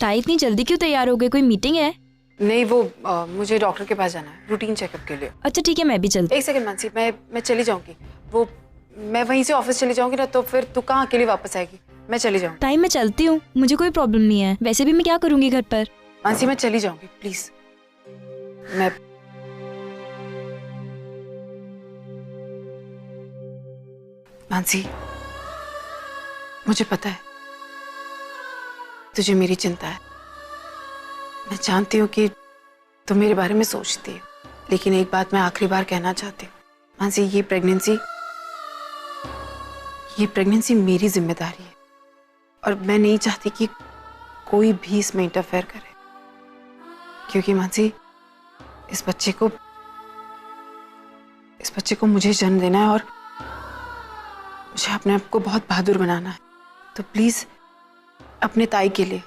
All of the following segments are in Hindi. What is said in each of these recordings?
ताई इतनी जल्दी क्यों तैयार हो गए, कोई मीटिंग है? नहीं वो मुझे डॉक्टर के पास जाना है रूटीन चेकअप के लिए। अच्छा ठीक है, मैं भी चलती। एक सेकंड मानसी, मैं चली जाऊंगी। वो मैं वहीं से ऑफिस चली जाऊंगी ना, तो फिर तू कहाँ अकेली वापस आएगी? मैं चली जाऊंगी। ताई मैं चलती हूँ, मुझे कोई प्रॉब्लम नहीं है। वैसे भी मैं क्या करूंगी घर पर। मानसी मैं चली जाऊंगी प्लीज। मैं मानसी, मुझे पता है तुझे मेरी चिंता है। मैं जानती हूँ कि तुम मेरे बारे में सोचती है, लेकिन एक बात मैं आखिरी बार कहना चाहती हूँ मानसी, ये प्रेगनेंसी मेरी जिम्मेदारी है और मैं नहीं चाहती कि कोई भी इसमें इंटरफेयर करे, क्योंकि मानसी इस बच्चे को मुझे जन्म देना है और मुझे अपने आप को बहुत बहादुर बनाना है। तो प्लीज अपने ताई के लिए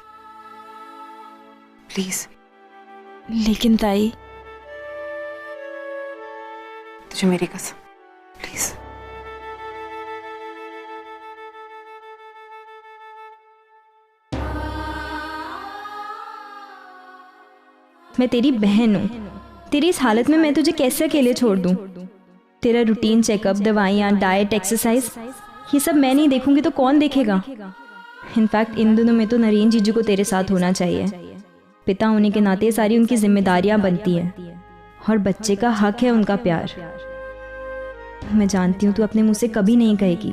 प्लीज। लेकिन ताई, तुझे मेरी कसम, प्लीज। मैं तेरी बहन हूँ, तेरी इस हालत में मैं तुझे कैसे अकेले छोड़ दूँ? तेरा रूटीन चेकअप, दवाइयाँ, डाइट, एक्सरसाइज, ये सब मैं नहीं देखूंगी तो कौन देखेगा? इनफैक्ट इन दिनों में तो नरेन जीजू को तेरे साथ होना चाहिए। पिता होने के नाते सारी उनकी जिम्मेदारियां बनती हैं और बच्चे का हक है उनका प्यार। मैं जानती हूँ तू अपने मुंह से कभी नहीं कहेगी,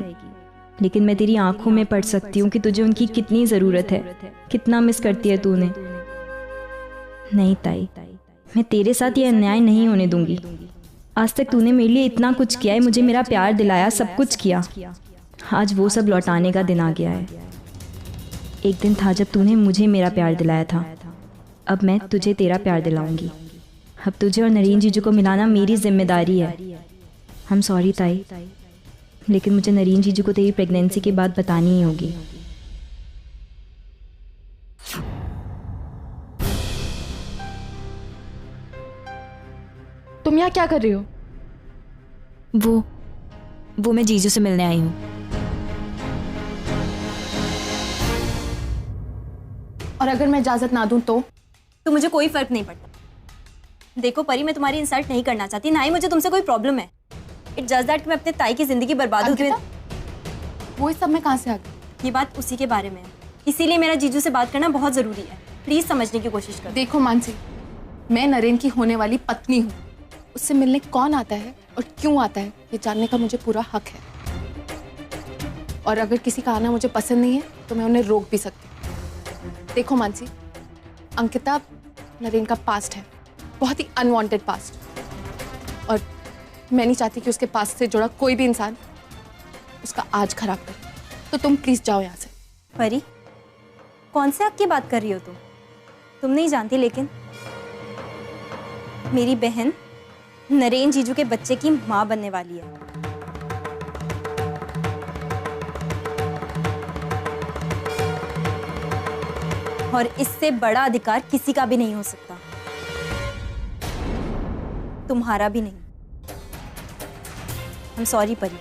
लेकिन मैं तेरी आंखों में पढ़ सकती हूँ कि तुझे उनकी कितनी ज़रूरत है, कितना मिस करती है तू उन्हें। नहीं ताई, मैं तेरे साथ ये अन्याय नहीं होने दूंगी। आज तक तूने मेरे लिए इतना कुछ किया है, मुझे मेरा प्यार दिलाया, सब कुछ किया। आज वो सब लौटाने का दिन आ गया है। एक दिन था जब तूने मुझे मेरा प्यार दिलाया था, अब मैं तुझे तेरा प्यार दिलाऊंगी। अब तुझे और नरेन जीजू को मिलाना मेरी जिम्मेदारी है। हम सॉरी ताई, लेकिन मुझे नरेन जीजू को तेरी प्रेगनेंसी की बात बतानी ही होगी। तुम यहाँ क्या कर रही हो? वो मैं जीजू से मिलने आई हूँ। और अगर मैं इजाजत ना दूं तो मुझे कोई फर्क नहीं पड़ता। देखो परी, मैं तुम्हारी इंसल्ट नहीं करना चाहती, ना ही मुझे तुमसे कोई प्रॉब्लम है। इट्स जस्ट दैट कि मैं अपने ताई की जिंदगी बर्बाद होती है। वो इस सब में कहाँ से आ गई? ये बात उसी के बारे में है, इसीलिए मेरा जीजू से बात करना बहुत जरूरी है। प्लीज समझने की कोशिश करो। देखो मानसी, मैं नरेन की होने वाली पत्नी हूँ। उससे मिलने कौन आता है और क्यों आता है ये जानने का मुझे पूरा हक है। और अगर किसी का आना मुझे पसंद नहीं है तो मैं उन्हें रोक भी सकती हूँ। देखो मानसी, अंकिता नरेन का पास्ट है, बहुत ही अनवांटेड पास्ट, और मैं नहीं चाहती कि उसके पास्ट से जुड़ा कोई भी इंसान उसका आज खराब करे। तो तुम प्लीज जाओ यहाँ से। परी, कौन से हक की बात कर रही हो तुम नहीं जानती, लेकिन मेरी बहन नरेन जीजू के बच्चे की माँ बनने वाली है। और इससे बड़ा अधिकार किसी का भी नहीं हो सकता, तुम्हारा भी नहीं। I'm सॉरी परी,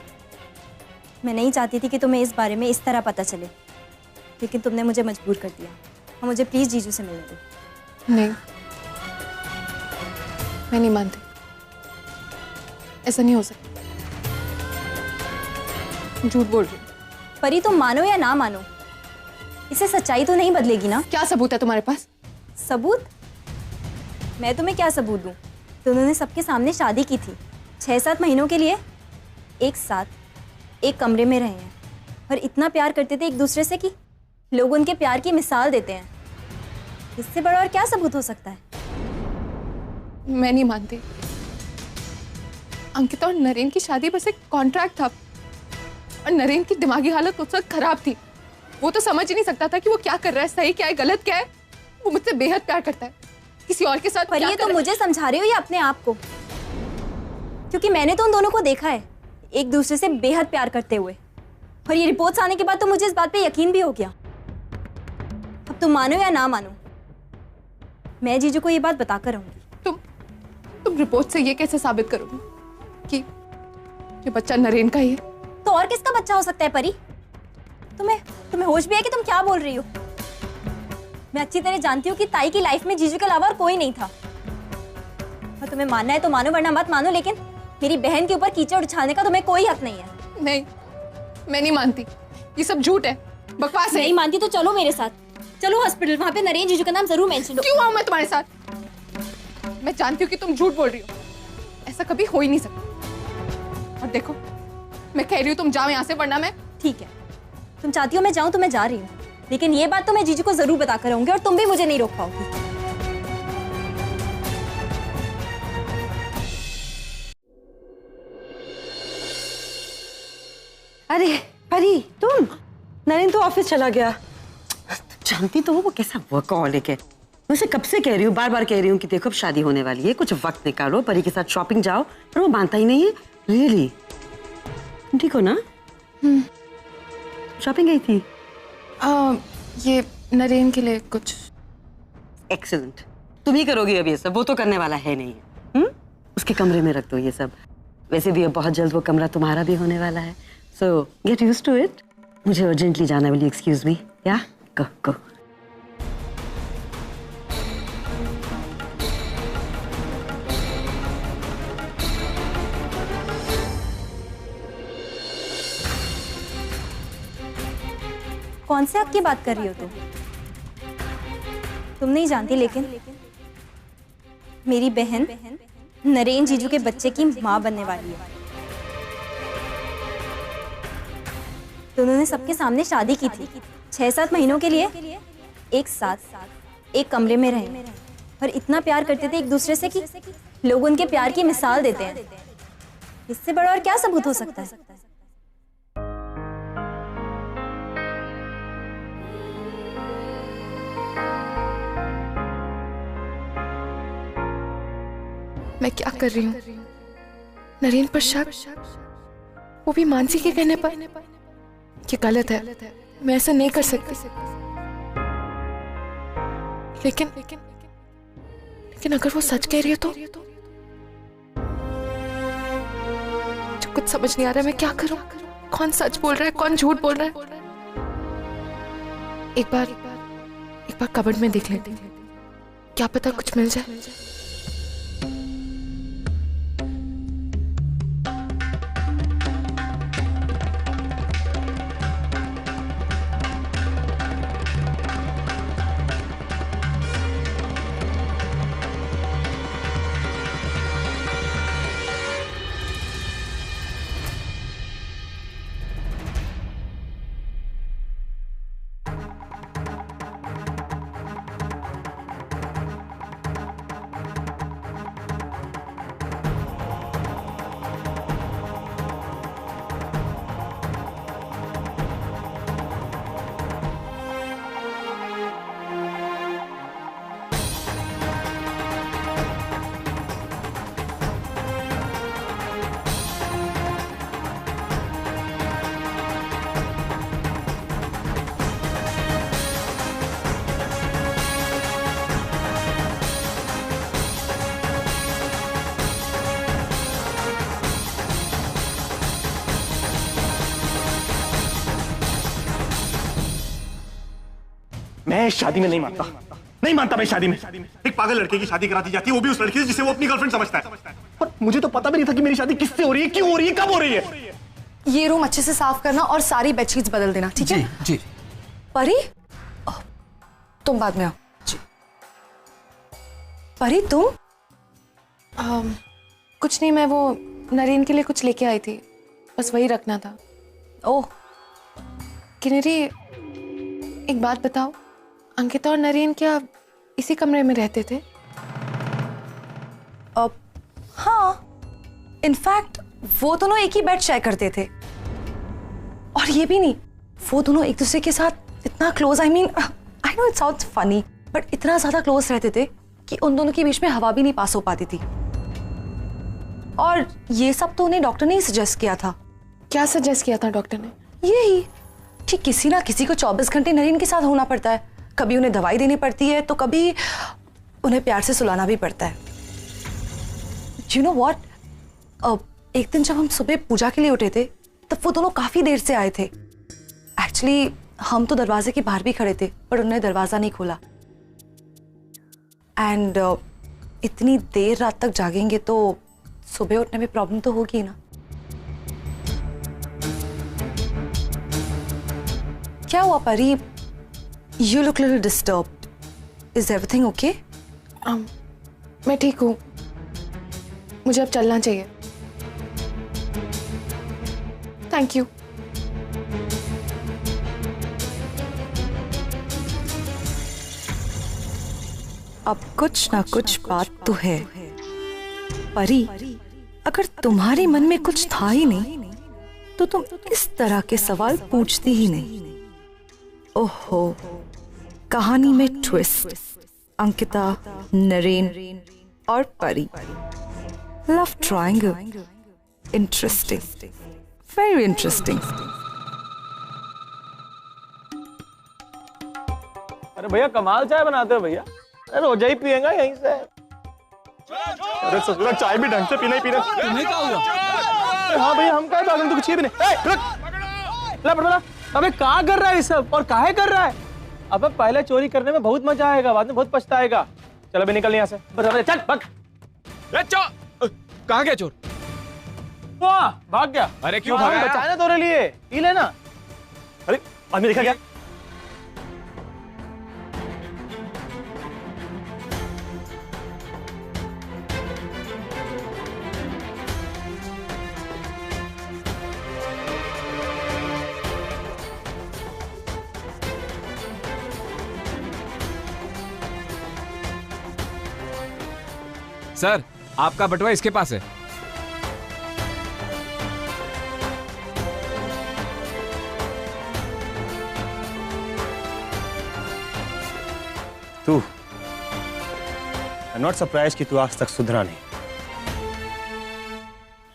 मैं नहीं चाहती थी कि तुम्हें इस बारे में इस तरह पता चले, लेकिन तुमने मुझे मजबूर कर दिया। और मुझे प्लीज जीजू से मिलने दो। नहीं, मैं नहीं मानती, ऐसा नहीं हो सकता। झूठ बोल रही हूँ। परी, तुम मानो या ना मानो, इसे सच्चाई तो नहीं बदलेगी ना। क्या सबूत है तुम्हारे पास? सबूत? मैं तुम्हें क्या सबूत दूं? दोनों सबके सामने शादी की थी, 6-7 महीनों के लिए एक साथ एक कमरे में रहे हैं, और इतना प्यार करते थे एक दूसरे से कि लोग उनके प्यार की मिसाल देते हैं। इससे बड़ा और क्या सबूत हो सकता है? मैं नहीं मानती। अंकिता और नरेन की शादी बस एक कॉन्ट्रैक्ट था, और नरेन की दिमागी हालत उस वक्त खराब थी। वो तो समझ ही नहीं सकता था कि वो क्या कर रहा है, सही क्या है, गलत क्या है। वो मुझसे बेहद प्यार करता है, किसी और के साथ। पर ये तो मुझे समझा रही हो या अपने आप को? क्योंकि मैंने तो उन दोनों को देखा है एक दूसरे से बेहद प्यार करते हुए, और ये रिपोर्ट्स आने के बाद तो मुझे इस बात पे यकीन भी हो गया। अब तुम मानो या ना मानो, मैं जीजू को ये बात बताकर रहूंगी। तुम रिपोर्ट से ये कैसे साबित करोगे कि ये बच्चा नरेन का ही है? तो और किसका बच्चा हो सकता है परी? तुम्हें होश भी है कि तुम क्या बोल रही हो? मैं अच्छी तरह जानती हूँ कि ताई की लाइफ में जीजू के अलावा और कोई नहीं था। और तुम्हें मानना है तो मानो वरना मत मानो, लेकिन मेरी बहन के ऊपर कीचड़ उछालने का तुम्हें कोई हक नहीं है। नहीं, मैं नहीं मानती, ये सब झूठ है, बकवास है। नहीं मानती तो चलो मेरे साथ, चलो हॉस्पिटल, वहाँ पे नरेन जीजू का नाम जरूर मेंशन हो। क्यों आऊं मैं तुम्हारे साथ? मैं जानती हूँ कि तुम झूठ बोल रही हो, ऐसा कभी हो ही नहीं सकता। और देखो, मैं कह रही हूँ तुम जाओ यहाँ से, वरना मैं। ठीक है, तुम चाहती हो मैं जाऊँ तो मैं जा रही हूँ, लेकिन ये बात तो मैं जीजू को जरूर बता कर रहूंगी और तुम भी मुझे नहीं रोक पाओगी। अरे परी, तुम? नरेन तो ऑफिस चला गया। जानती तो हो वो कैसा वर्कहॉलिक है। मैं उसे कब से कह रही हूँ, बार बार कह रही हूँ कि देखो अब शादी होने वाली है, कुछ वक्त निकालो, परी के साथ शॉपिंग जाओ, पर वो मानता ही नहीं है। रियली? ठीक हो ना? शॉपिंग गई थी? ये नरेन के लिए कुछ। एक्सीलेंट, तुम ही करोगी अब ये सब, वो तो करने वाला है नहीं है। उसके कमरे में रख दो ये सब। वैसे भी अब बहुत जल्द वो कमरा तुम्हारा भी होने वाला है, so get used to it. मुझे अर्जेंटली जाना है, विल यू एक्सक्यूज मी? या गो गो। कौन से हक की बात कर रही हो तुम नहीं जानती, लेकिन मेरी बहन नरेन जीजू के बच्चे की माँ बनने वाली है। तो उन्होंने सबके सामने शादी की थी। 6-7 महीनों के लिए एक साथ एक कमरे में रहे और इतना प्यार करते थे एक दूसरे से कि लोग उनके प्यार की मिसाल देते हैं। इससे बड़ा और क्या सबूत हो सकता है? मैं क्या कर रही हूँ? नरेन पर शक, वो भी मानसी के कहने पर। ये गलत है, मैं ऐसा नहीं कर सकती। लेकिन अगर वो सच कह रही है तो मुझे कुछ समझ नहीं आ रहा है, मैं क्या करूं? कौन सच बोल रहा है, कौन झूठ बोल रहा है? एक बार कबर्ड में देख लेती हूँ, क्या पता कुछ मिल जाए। मैं शादी में नहीं मानता मैं शादी में। एक पागल लड़के की शादी करा दी जाती है, वो भी उस लड़की से जिसे वो अपनी गर्लफ्रेंड समझता है। और मुझे तो पता भी नहीं था कि मेरी शादी किससे हो रही है, क्यों हो रही है, कब हो रही है। ये रूम अच्छे से साफ करना और सारी बेडशीट्स बदल देना, ठीक है? जी। परी, तुम बाद में आओ। जी। परी तुम? कुछ नहीं, मैं वो नरेन के लिए कुछ लेके आई थी, बस वही रखना था। ओह किन्नरी, एक बात बताओ, अंकिता और नरेन क्या इसी कमरे में रहते थे? हाँ, इनफैक्ट वो दोनों एक ही बेड शेयर करते थे। और ये भी नहीं, वो दोनों एक दूसरे के साथ इतना close, I know it sounds funny, but इतना ज्यादा क्लोज रहते थे कि उन दोनों के बीच में हवा भी नहीं पास हो पाती थी। और ये सब तो उन्हें डॉक्टर ने ही सजेस्ट किया था। क्या सजेस्ट किया था डॉक्टर ने? यही कि किसी ना किसी को 24 घंटे नरेन के साथ होना पड़ता है। कभी उन्हें दवाई देनी पड़ती है तो कभी उन्हें प्यार से सुलाना भी पड़ता है। यू नो व्हाट, एक दिन जब हम सुबह पूजा के लिए उठे थे तब वो दोनों काफी देर से आए थे। एक्चुअली हम तो दरवाजे के बाहर भी खड़े थे, पर उन्होंने दरवाजा नहीं खोला। एंड इतनी देर रात तक जागेंगे तो सुबह उठने में प्रॉब्लम तो होगी ना। क्या हुआ परी? You look little disturb. Is everything okay? मैं ठीक हूँ, मुझे अब चलना चाहिए। Thank you. अब कुछ ना कुछ बात तो है। परी, अगर तुम्हारे मन में कुछ था ही नहीं तो तुम इस तरह के सवाल पूछती ही नहीं। ओहो, कहानी में ट्विस्ट। अंकिता, नरेन और परी, love triangle. Interesting, very interesting. अरे भैया कमाल चाय बनाते हो भैया। अरे रोजा ही पिएगा यहीं से। अरे ससुरा चाय भी ढंग से पीना ही पीना। तुम्हें क्या हुआ? हाँ भैया हम क्या तो कुछ भी नहीं। अबे क्या कर रहा है ये सब और काहे कर रहा है? अबे पहले चोरी करने में बहुत मजा आएगा, बाद में बहुत पछताएगा। चलो अभी निकल यहाँ से। चल भाग। कहाँ गया चोर? वाह भाग गया। अरे क्यों भागा? बचाना तेरे लिए, पी लेना। अरे आदमी देखा क्या? सर, आपका बटुआ इसके पास है। तू, आई एम नॉट सरप्राइज कि तू आज तक सुधरा नहीं।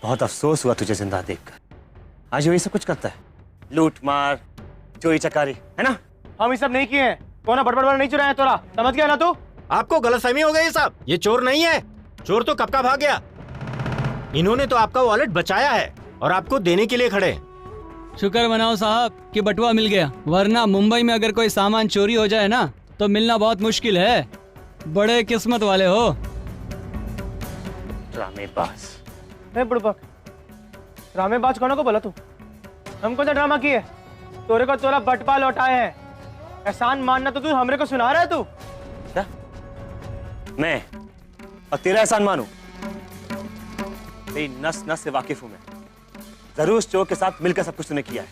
बहुत अफसोस हुआ तुझे जिंदा देखकर। आज वही सब कुछ करता है, लूट मार, चोरी चकारी, है ना? हम ये सब नहीं किए हैं। कौन बड़बड़ नहीं चुराया तोरा, समझ गया ना तू? आपको गलतफहमी हो गई साहब, ये चोर नहीं है। चोर तो कब का भाग गया। इन्होंने तो आपका वॉलेट बचाया है और आपको देने के लिए खड़े। शुक्र मनाओ साहब कि बटुआ मिल गया, वरना मुंबई में अगर कोई सामान चोरी हो जाए ना तो मिलना बहुत मुश्किल है। बड़े किस्मत वाले हो। ड्रामेबाज। बुड़बक, ड्रामेबाज कौन को बोला तू? हमको तो ड्रामा किए, तोरे को तोरा बटवा लौटाए हैं। एहसान मानना तो तू हमरे को सुना रहा है तू? क्या? मैं और तेरा एहसान मानू? तेरी नस नस से वाकिफ हूं मैं। जरूर उस चोर के साथ मिलकर सब कुछ तूने किया है।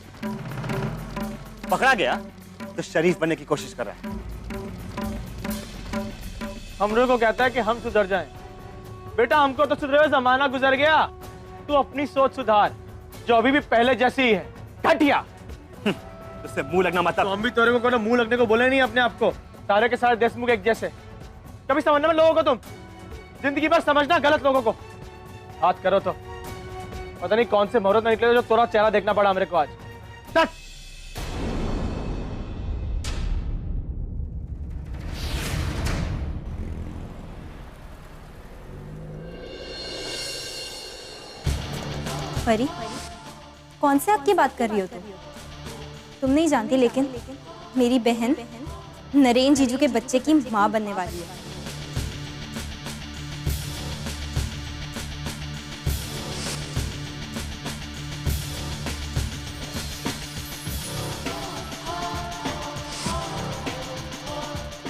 पकड़ा गया तो शरीफ बनने की कोशिश कर रहा है। हमरे को कहता है कि हम सुधर जाएं। बेटा हमको तो सुधरे हुए जमाना गुजर गया। तू अपनी सोच सुधार, जो अभी भी पहले जैसी ही है। घटिया। उससे मुंह लगना मत। तो हम भी तोरे को मुंह लगने को बोले नहीं अपने आप को। सारे के सारे देशमुख एक जैसे। कभी समझना में लोगों को तुम जिंदगी भर समझना गलत लोगों को। बात करो तो पता नहीं कौन से मुहूर्त में निकले जो तोरा चेहरा देखना पड़ा मेरे को आज। परी, कौन से हक की बात कर रही हो तुम नहीं जानती, लेकिन मेरी बहन नरेन जीजू के बच्चे की माँ बनने वाली है।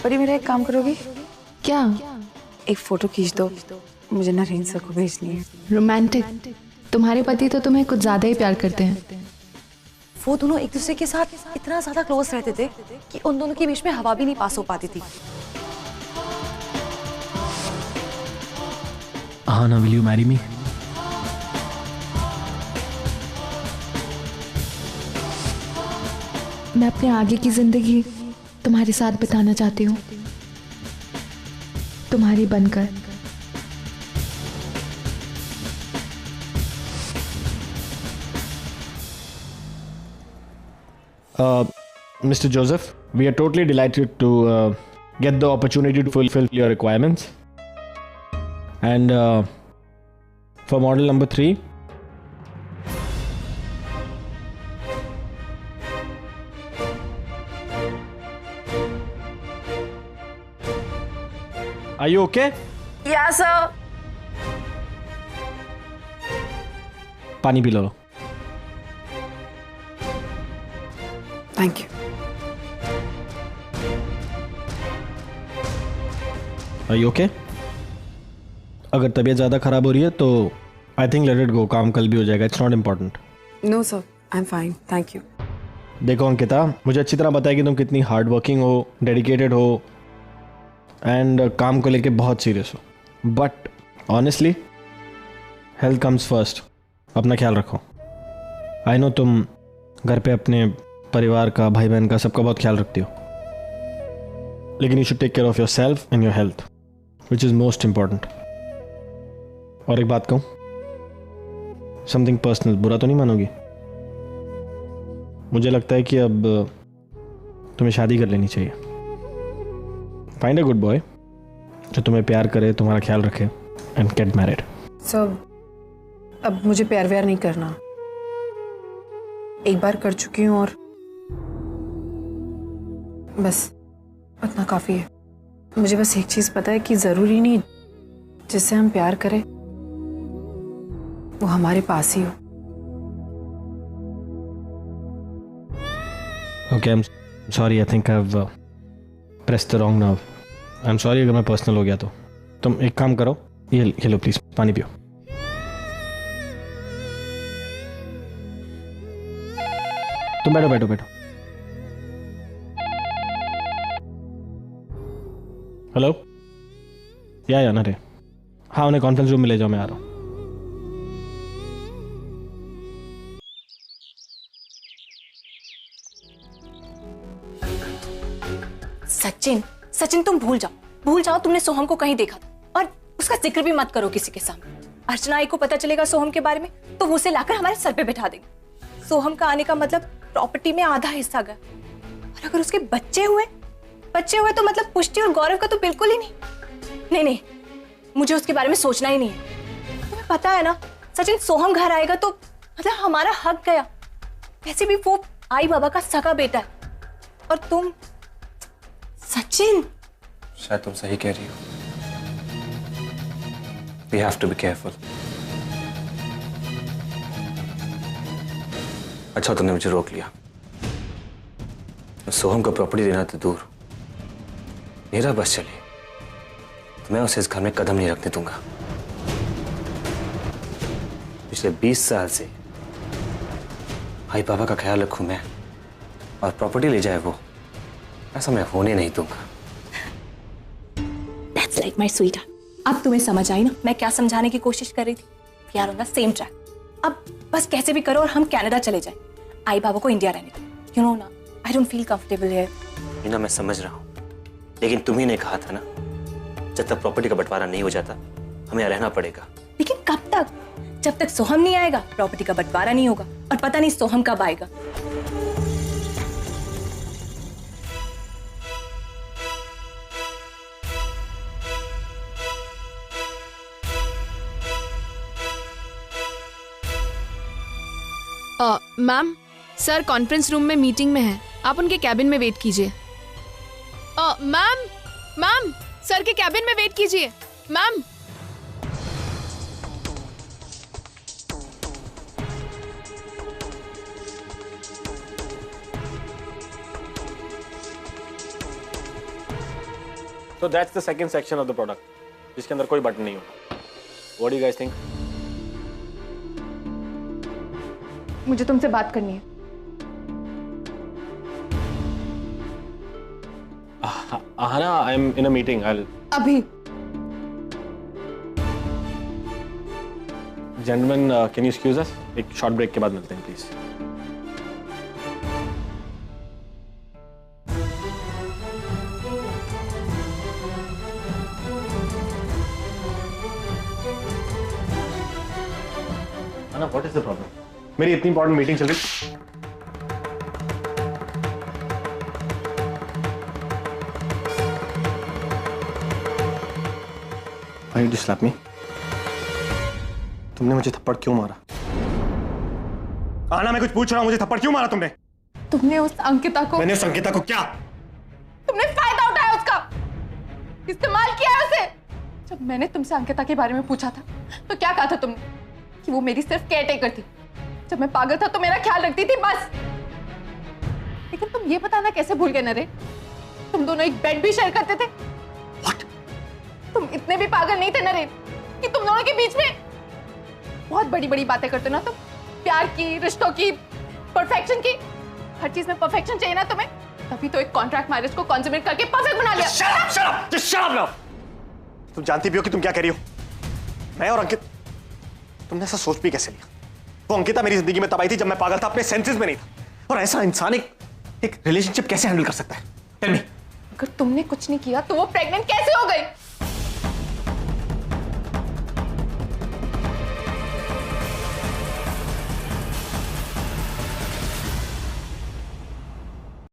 परी मेरा एक काम करोगी क्या? एक फोटो खींच दो, मुझे नरेन सर को भेजनी है। रोमांटिक? तुम्हारे पति तो तुम्हें कुछ ज्यादा ही प्यार करते हैं। वो दोनों एक दूसरे के साथ इतना ज्यादा क्लोज रहते थे कि उन दोनों के बीच में हवा भी नहीं पास हो पाती थी। Ahana, will you marry me? मैं अपने आगे की जिंदगी तुम्हारे साथ बिताना चाहती हूँ, तुम्हारी बनकर। Mr. Joseph, we are totally delighted to get the opportunity to fulfill your requirements. And for model number 3, Are you okay? Yeah, sir. पानी P low. Thank you. Are you okay? अगर तबीयत ज़्यादा ख़राब हो रही है तो I think let it go. काम कल भी हो जाएगा. It's not important. No, sir. I'm fine. Thank you. देखो अंकिता, मुझे अच्छी तरह पता है कि तुम कितनी हार्ड वर्किंग हो, डेडिकेटेड हो एंड काम को लेके बहुत सीरियस हो. But honestly health comes first. अपना ख्याल रखो. आई नो तुम घर पे अपने परिवार का, भाई बहन का, सबका बहुत ख्याल रखती हो, लेकिन you should take care of yourself and your health, which is most important. और एक बात कहूँ, समथिंग पर्सनल, बुरा तो नहीं मानोगी? मुझे लगता है कि अब तुम्हें शादी कर लेनी चाहिए. फाइंड अ गुड बॉय जो तुम्हें प्यार करे, तुम्हारा ख्याल रखे एंड गेट मैरिड. सर, अब मुझे प्यार व्यार नहीं करना. एक बार कर चुकी हूँ और बस उतना काफ़ी है. मुझे बस एक चीज़ पता है कि ज़रूरी नहीं जिससे हम प्यार करें वो हमारे पास ही हो. Okay, I am sorry. I think I have pressed the wrong nerve. I am sorry अगर मैं पर्सनल हो गया तो. तुम एक काम करो, ये लो प्लीज़, पानी पियो. तुम बैठो बैठो बैठो. हेलो, या ना रे. हाँ, उन्हें कॉन्फ्रेंस रूम में ले जाओ, मैं आ रहा हूँ. सचिन, सचिन तुम भूल जाओ तुमने सोहम को कहीं देखा था, और उसका जिक्र भी मत करो किसी के सामने. अर्चना आई को पता चलेगा सोहम के बारे में तो वो उसे लाकर हमारे सर पे बैठा देंगे. सोहम का आने का मतलब प्रॉपर्टी में आधा हिस्सा गया, और अगर उसके बच्चे हुए तो मतलब पुष्टि और गौरव का तो बिल्कुल ही नहीं. नहीं, मुझे उसके बारे में सोचना ही नहीं है. तुम्हें पता है ना सचिन, सोहम घर आएगा तो मतलब हमारा हक गया. वैसे भी वो आई बाबा का सगा बेटा है, और तुम सचिन. शायद तुम सही कह रही हो. We have to be careful. अच्छा तुमने मुझे रोक लिया. सोहम को प्रॉपर्टी देना तो दूर, मेरा बस चले तो मैं उसे इस घर में कदम नहीं रखने दूंगा. पिछले 20 साल से भाई पापा का ख्याल रखूं मैं, और प्रॉपर्टी ले जाए वो, ऐसा मैं होने नहीं दूंगा. That's like my sweetheart. अब तुम्हें समझ आई ना मैं क्या समझाने की कोशिश कर रही थी. We are on the same track. अब बस कैसे भी करो और हम कनाडा चले जाएं. आई बाबा को इंडिया रहने दो. You know ना, I don't feel comfortable here. Meena, मैं समझ रहा हूँ, लेकिन तुम्ही ने कहा था ना, जब तक प्रॉपर्टी का बंटवारा नहीं हो जाता हमें यहाँ रहना पड़ेगा. लेकिन कब तक? जब तक सोहम नहीं आएगा प्रॉपर्टी का बंटवारा नहीं होगा, और पता नहीं सोहम कब आएगा. मैम, सर कॉन्फ्रेंस रूम में मीटिंग में हैं. आप उनके कैबिन में वेट कीजिए. मैम, सर के कैबिन में वेट कीजिए. Ma'am, So that's the second section of the product, जिसके अंदर कोई बटन नहीं होगा. What do you guys think? मुझे तुमसे बात करनी है. Ahana, I'm in a meeting. अभी. Gentlemen, can you excuse us? एक short break के बाद मिलते हैं, please. Anna, what is the problem? मेरी इतनी इंपॉर्टेंट मीटिंग चल रही. Why did you slap me? तुमने मुझे थप्पड़ क्यों मारा? आना, मैं कुछ पूछ रहा हूँ, मुझे थप्पड़ क्यों मारा तुमने? तुमने उस अंकिता को. मैंने उस अंकिता को क्या? तुमने फायदा उठाया उसका, इस्तेमाल किया है उसे. जब मैंने तुमसे अंकिता के बारे में पूछा था तो क्या कहा था तुमने? कि वो मेरी सिर्फ केयरटेकर थी। जब मैं पागल था तो मेरा ख्याल रखती थी बस। लेकिन तुम ये बताना कैसे भूल गए नरेन? तुम दोनों एक बेड भी शेयर करते थे। What? तुम इतने भी पागल नहीं थे नरेन कि तुम दोनों के बीच में बहुत बड़ी बड़ी बातें करते ना तुम। प्यार की, रिश्तों की, परफेक्शन की। हर चीज में परफेक्शन चाहिए ना तुम्हें, तभी तो एक कॉन्ट्रैक्ट मैरिज को कंसुमेट करके परफेक्ट बना लिया। Shut up now! तुम जानती भी हो कि तुम क्या कह रही हो? मैं और अंकित, तुमने ऐसा सोच भी कैसे लिया? वो अंकिता मेरी जिंदगी में तब आई थी जब मैं पागल था, अपने सेंसेस में नहीं था। और ऐसा इंसान एक रिलेशनशिप कैसे हैंडल कर सकता है? Tell me. अगर तुमने कुछ नहीं किया तो वो प्रेग्नेंट कैसे हो गई?